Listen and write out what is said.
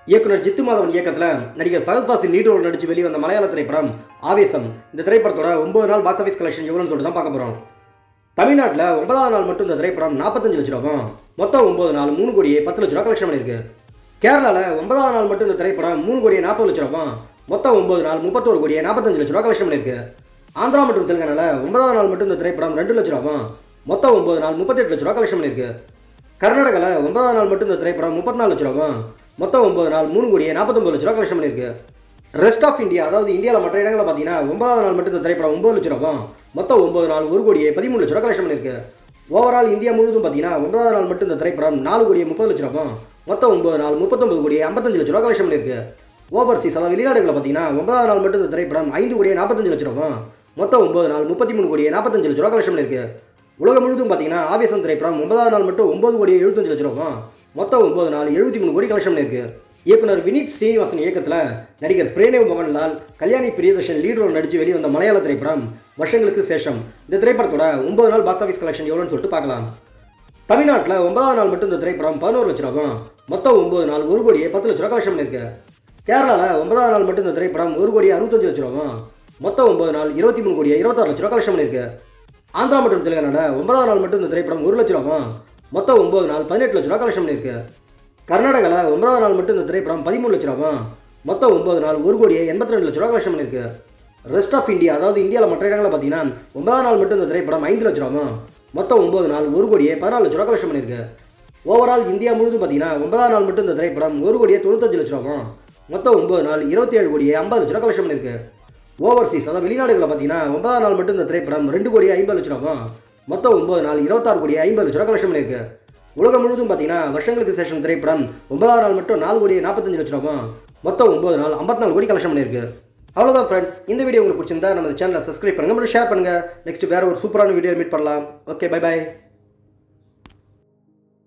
இயக்குனர் ஜித்து மாதவன் இயக்கத்தில் நடிகர் ஃபஹத் ஃபாசில் லீட் ரோல் நடிச்சு வெளிவந்த மலையாள திரைப்படம் ஆவேசம். இந்த திரைப்படத்தோட 9 நாள் பாக்ஸ் ஆஃபீஸ் கலெக்ஷன் எவ்வளோன்னு சொல்லிட்டு தான் பார்க்க போகிறோம். தமிழ்நாட்டில் 9வது நாள் மட்டும் இந்த திரைப்படம் 45 லட்ச ரூபாவும், மொத்தம் 9 நாள் 3 கோடியே 10 லட்ச ரூபா கலெக்ஷன் பண்ணியிருக்கு. கேரளாவில் 9வது நாள் மட்டும் இந்த திரைப்படம் 3 கோடியே 40 லட்ச ரூபாவும், மொத்தம் 9 நாள் 31 கோடியே 45 லட்ச ரூபா கலெக்ஷன் பண்ணியிருக்கு. ஆந்திரா மற்றும் தெலுங்கானால 9வது நாள் மட்டும் இந்த திரைப்படம் 2 லட்ச ரூபாவும், மொத்தம் 9 நாள் 38 லட்ச ரூபா கலெக்ஷன் பண்ணியிருக்கு. கர்நாடகாவில் 9வது நாள் மட்டும் இந்த திரைப்படம் 34 லட்ச ரூபாவும், மொத்தம் 9 நாள் 3 கோடியே 49 லட்ச ரூபா கலெக்ஷன் பண்ணியிருக்கு. ரெஸ்ட் ஆஃப் இந்தியா, அதாவது இந்தியாவில் மற்ற இடங்களில் பார்த்தீங்கன்னா 9வது நாள் மட்டும் இந்த திரைப்படம் 9 லட்ச ரூபாவும், மொத்தம் 9 நாள் 1 கோடியே 13 லட்ச ரூபா கலெக்ஷன் பண்ணியிருக்கு. ஓவரால் இந்தியா முழுவதும் பார்த்தீங்கன்னா 9வது நாள் மட்டும் இந்த திரைப்படம் 4 கோடியே 30 லட்ச ரூபாவும், மொத்தம் 9 நாள் 39 கோடியே 55 லட்ச ரூபா கலெக்ஷன் பண்ணியிருக்கு. ஓவர்சீஸ், அதாவது வெளிநாடுகளில் பார்த்தீங்கன்னா 9வது நாள் மட்டும் இந்த திரைப்படம் 5 கோடியே 45 லட்ச ரூபாவும், மொத்தம் 9 நாள் 33 கோடியே 45 லட்ச ரூபா கலெக்ஷன் பண்ணியிருக்கு. உலகம் முழுவதும் பார்த்தீங்கன்னா ஆவேசம் திரைப்படம் 9வது நாள் மட்டும் 9 கோடியே 75 லட்ச ரூபாவும், மொத்தம் 9 நாள் 73 கோடி கலெக்ஷன் பண்ணியிருக்கு. இயக்குனர் வினீத் ஸ்ரீனிவாசன் இயக்கத்தில் நடிகர் பிரேனேவ் மோகன்லால், கல்யாணி பிரியதர்ஷன் லீட் ரோல் நடித்து வெளிவந்த மலையாள திரைப்படம் வருஷங்களுக்கு சேஷம். இந்த திரைப்படத்தோட 9 நாள் பாக்ஸ் ஆஃபீஸ் கலெக்ஷன் எவ்வளோன்னு சொல்லிட்டு பார்க்கலாம். தமிழ்நாட்டில் 9வது நாள் மட்டும் இந்த திரைப்படம் 11 லட்ச ரூபாவும், மொத்தம் 9 நாள் 1 கோடியே 10 லட்ச ரூபா கலெக்ஷன் பண்ணியிருக்கு. கேரளாவில் 9வது நாள் மட்டும் இந்த திரைப்படம் 1 கோடியே 65 லட்ச ரூபாவும், மொத்தம் 9 நாள் 23 கோடியே 26 லட்ச ரூபா கலெக்ஷன் பண்ணியிருக்கு. ஆந்திரா மற்றும் தெலுங்கானால 9வது நாள் மட்டும் இந்த திரைப்படம் 1 லட்ச ரூபாவும், மொத்தம் 9 நாள் 18 லட்ச ரூபா கலெக்ஷன் பண்ணியிருக்கு. கர்நாடகாவில் 9வது நாள் மட்டும் இந்த திரைப்படம் 13 லட்ச ரூபாவும், மொத்தம் 9 நாள் 1 கோடியே 82 லட்ச ரூபா கலெக்ஷன் பண்ணியிருக்கு. ரெஸ்ட் ஆஃப் இந்தியா, அதாவது இந்தியாவில் மற்ற இடங்களில் பார்த்தீங்கன்னா 9வது நாள் மட்டும் இந்த திரைப்படம் 5 லட்ச ரூபாவும், மொத்தம் 9 நாள் 1 கோடியே 14 லட்ச ரூபா கலெக்ஷன் பண்ணியிருக்கு. ஓவரால் இந்தியா முழுவதும் பார்த்தீங்கன்னா 9வது நாள் மட்டும் இந்த திரைப்படம் 1 கோடியே 95 லட்ச ரூபாவும், மொத்தம் 9 நாள் 27 கோடியே 50 லட்ச ரூபா கலெக்ஷன் பண்ணியிருக்கு. ஓவர்சீஸ், அதாவது வெளிநாடுகளில் பார்த்தீங்கன்னா 9வது நாள் மட்டும் இந்த திரைப்படம் 2 கோடியே 50 லட்ச ரூபாவும், மொத்தம் 9 நாள் 26 கோடியே 50 லட்ச ரூபா கலெக்ஷன் பண்ணியிருக்கு. உலகம் முழுவதும் பார்த்தீங்கன்னா வருஷங்களுக்கு சேஷம் திரைப்படம் 9வது நாள் மட்டும் 4 கோடியே 45 லட்ச ரூபாவும், மொத்தம் 9 நாள் 54 கோடி கலெக்ஷன் பண்ணியிருக்கு. அவ்வளோதான் ஃப்ரெண்ட்ஸ், இந்த வீடியோ உங்களுக்கு பிடிச்சிருந்தா நம்ம சேனலை சப்ஸ்கிரைப் பண்ணுங்கள், ஷேர் பண்ணுங்கள். நெக்ஸ்ட் வேறு ஒரு சூப்பரான வீடியோ மீட் பண்ணலாம். Okay, bye bye.